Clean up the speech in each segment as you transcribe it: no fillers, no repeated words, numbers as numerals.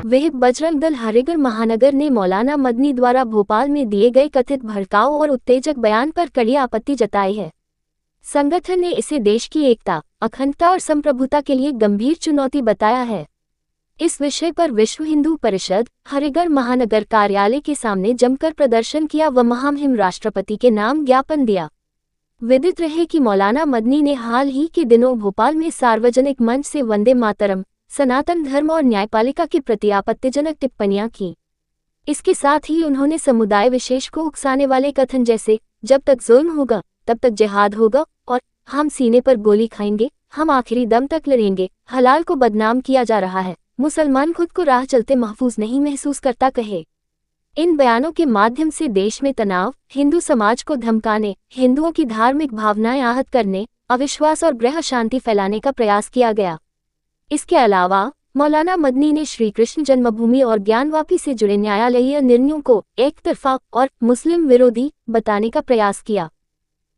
वह बजरंग दल हरिगढ़ महानगर ने मौलाना मदनी द्वारा भोपाल में दिए गए कथित भड़काऊ और उत्तेजक बयान पर कड़ी आपत्ति जताई है। संगठन ने इसे देश की एकता, अखंडता और संप्रभुता के लिए गंभीर चुनौती बताया है। इस विषय पर विश्व हिंदू परिषद हरिगढ़ महानगर कार्यालय के सामने जमकर प्रदर्शन किया व महामहिम राष्ट्रपति के नाम ज्ञापन दिया। विदित रहे कि मौलाना मदनी ने हाल ही के दिनों भोपाल में सार्वजनिक मंच से वंदे मातरम, सनातन धर्म और न्यायपालिका के प्रति आपत्तिजनक टिप्पणियां की। इसके साथ ही उन्होंने समुदाय विशेष को उकसाने वाले कथन जैसे जब तक जुल्म होगा तब तक जिहाद होगा और हम सीने पर गोली खाएंगे, हम आखिरी दम तक लड़ेंगे, हलाल को बदनाम किया जा रहा है, मुसलमान खुद को राह चलते महफूज नहीं महसूस करता कहे। इन बयानों के माध्यम से देश में तनाव, हिंदू समाज को धमकाने, हिंदुओं की धार्मिक भावनाएं आहत करने, अविश्वास और ग्रह शांति फैलाने का प्रयास किया गया। इसके अलावा मौलाना मदनी ने श्री कृष्ण जन्मभूमि और ज्ञानवापी से जुड़े न्यायालयीय निर्णयों को एकतरफा और मुस्लिम विरोधी बताने का प्रयास किया।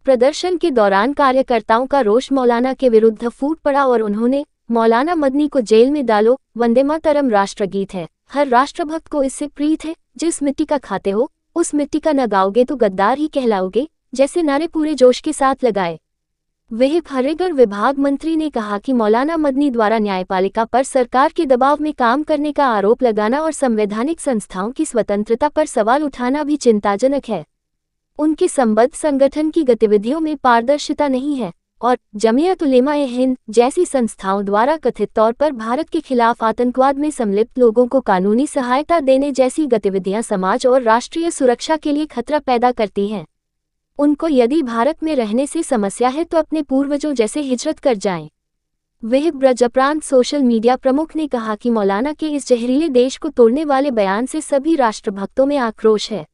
प्रदर्शन के दौरान कार्यकर्ताओं का रोष मौलाना के विरुद्ध फूट पड़ा और उन्होंने मौलाना मदनी को जेल में डालो, वंदे मातरम राष्ट्रगीत है, हर राष्ट्रभक्त को इससे प्रीत है, जिस मिट्टी का खाते हो उस मिट्टी का न गाओगे तो गद्दार ही कहलाओगे, जैसे नारे पूरे जोश के साथ लगाए। वह हरिगढ़ विभाग मंत्री ने कहा कि मौलाना मदनी द्वारा न्यायपालिका पर सरकार के दबाव में काम करने का आरोप लगाना और संवैधानिक संस्थाओं की स्वतंत्रता पर सवाल उठाना भी चिंताजनक है। उनके संबद्ध संगठन की गतिविधियों में पारदर्शिता नहीं है और जमीयत उलेमा-ए-हिंद जैसी संस्थाओं द्वारा कथित तौर पर भारत के खिलाफ आतंकवाद में सम्मिलित लोगों को कानूनी सहायता देने जैसी गतिविधियां समाज और राष्ट्रीय सुरक्षा के लिए खतरा पैदा करती हैं। उनको यदि भारत में रहने से समस्या है तो अपने पूर्वजों जैसे हिजरत कर जाएं। वह ब्रजप्रांत सोशल मीडिया प्रमुख ने कहा कि मौलाना के इस जहरीले देश को तोड़ने वाले बयान से सभी राष्ट्रभक्तों में आक्रोश है।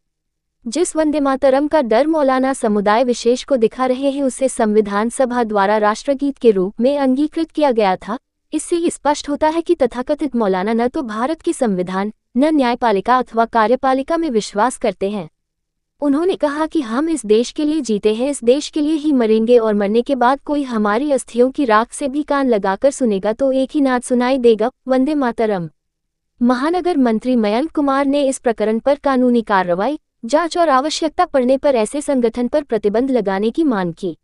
जिस वंदे मातरम का डर मौलाना समुदाय विशेष को दिखा रहे हैं उसे संविधान सभा द्वारा राष्ट्रगीत के रूप में अंगीकृत किया गया था। इससे स्पष्ट होता है कि तथाकथित मौलाना न तो भारत के संविधान, न न्यायपालिका अथवा कार्यपालिका में विश्वास करते हैं। उन्होंने कहा कि हम इस देश के लिए जीते हैं, इस देश के लिए ही मरेंगे और मरने के बाद कोई हमारी अस्थियों की राख से भी कान लगाकर सुनेगा तो एक ही नाद सुनाई देगा, वंदे मातरम। महानगर मंत्री मयंक कुमार ने इस प्रकरण पर कानूनी कार्रवाई, जांच और आवश्यकता पड़ने पर ऐसे संगठन पर प्रतिबंध लगाने की मांग की।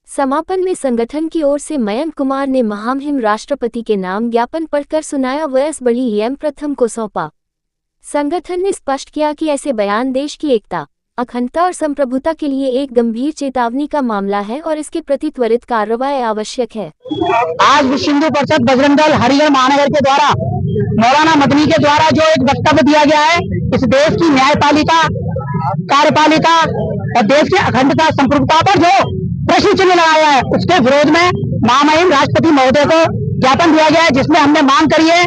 समापन में संगठन की ओर से मयंक कुमार ने महामहिम राष्ट्रपति के नाम ज्ञापन पढ़कर सुनाया व एस बड़ी एम प्रथम को सौंपा। संगठन ने स्पष्ट किया कि ऐसे बयान देश की एकता, अखंडता और संप्रभुता के लिए एक गंभीर चेतावनी का मामला है और इसके प्रति त्वरित कार्रवाई आवश्यक है। आज विश्व हिंदू परिषद बजरंग दल हरिगढ़ महानगर के द्वारा मौलाना मदनी के द्वारा जो एक वक्तव्य दिया गया है, इस देश की न्यायपालिका, कार्यपालिका और देश की अखंडता संप्रभुता पर जो प्रश्न चिन्ह लगाया है, उसके विरोध में महामहिम राष्ट्रपति महोदय को ज्ञापन दिया गया है, जिसमें हमने मांग करी है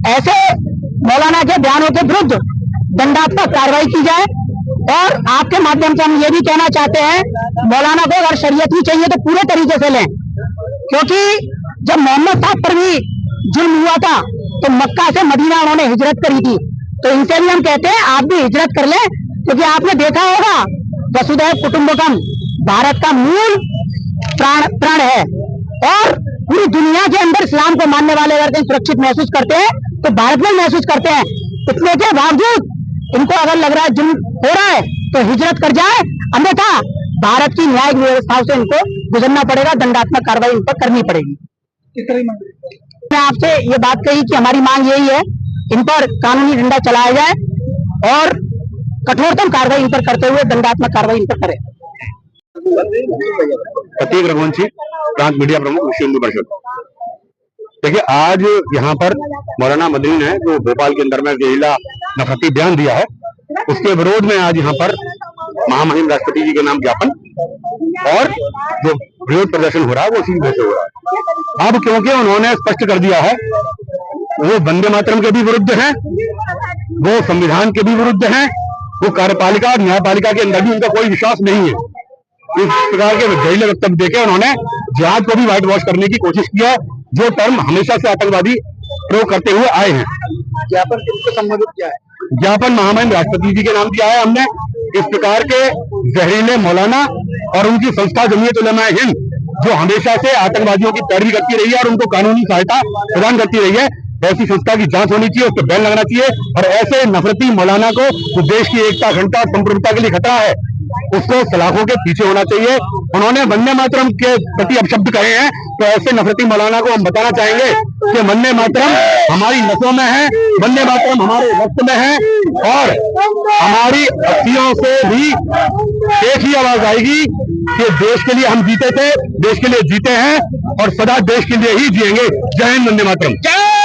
ऐसे मौलाना के बयानों के विरुद्ध दंडात्मक कार्रवाई की जाए। और आपके माध्यम से हम ये भी कहना चाहते हैं मौलाना को अगर शरीयत ही चाहिए तो पूरे तरीके से लें, क्योंकि जब मोहम्मद साहब पर भी जुल्म हुआ था तो मक्का से मदीना उन्होंने हिजरत करी थी। तो इनसे भी हम कहते हैं आप भी हिजरत कर लें, क्योंकि आपने देखा होगा वसुधैव कुटुंबकम भारत का मूल प्राण है और पूरी दुनिया के अंदर इस्लाम को मानने वाले अगर कहीं सुरक्षित महसूस करते हैं तो भारत में महसूस करते हैं। इतने के बावजूद इनको अगर लग रहा है जुल्म हो रहा है तो हिजरत कर जाए, अन्यथा भारत की न्यायिक व्यवस्थाओं से इनको गुजरना पड़ेगा, दंडात्मक कार्रवाई इन पर करनी पड़ेगी। मैं आपसे ये बात कही कि हमारी मांग यही है, इन पर कानूनी डंडा चलाया जाए और कठोरतम कार्रवाई इन पर करते हुए दंडात्मक कार्रवाई इन पर करें। प्रतीक रघुवंशी, प्रांत मीडिया प्रमुख, विश्व हिंदू परिषद। देखिए, आज यहाँ पर मौलाना मदनी ने जो भोपाल के अंदर में जहरीला नफरती बयान दिया है, उसके विरोध में आज यहाँ पर महामहिम राष्ट्रपति जी के नाम ज्ञापन और जो विरोध प्रदर्शन हो रहा है वो उसी वजह से हो रहा है। अब क्योंकि उन्होंने स्पष्ट कर दिया है, वो वंदे मातरम के भी विरुद्ध हैं, वो संविधान के भी विरुद्ध हैं, वो कार्यपालिका और न्यायपालिका के अंदर भी उनका कोई विश्वास नहीं है। इस प्रकार के जहरीले वक्तव्य देके उन्होंने जिहाद को भी व्हाइट वॉश करने की कोशिश किया, जो टर्म हमेशा से आतंकवादी प्रयोग करते हुए आए हैं। ज्ञापन किसको संबोधित किया है? ज्ञापन महामहिम राष्ट्रपति जी के नाम दिया है हमने। इस प्रकार के जहरीले मौलाना और उनकी संस्था जमीयत उलेमा-ए-हिंद जो हमेशा से आतंकवादियों की पैरवी करती रही है और उनको कानूनी सहायता प्रदान करती रही है, ऐसी संस्था की जांच होनी चाहिए, उस पर बैन लगना चाहिए और ऐसे नफरती मौलाना को जो देश की एकता, अखंडता और संप्रभुता के लिए खतरा है, उसको सलाखों के पीछे होना चाहिए। उन्होंने वंदे मातरम के प्रति अपशब्द कहे हैं, तो ऐसे नफरती मौलाना को हम बताना चाहेंगे कि वंदे मातरम हमारी नसों में है, वंदे मातरम हमारे रक्त में है और हमारी अस्थियों से भी एक ही आवाज आएगी कि देश के लिए हम जीते थे, देश के लिए जीते हैं और सदा देश के लिए ही जिएंगे। जय हिंद, वंदे मातरम।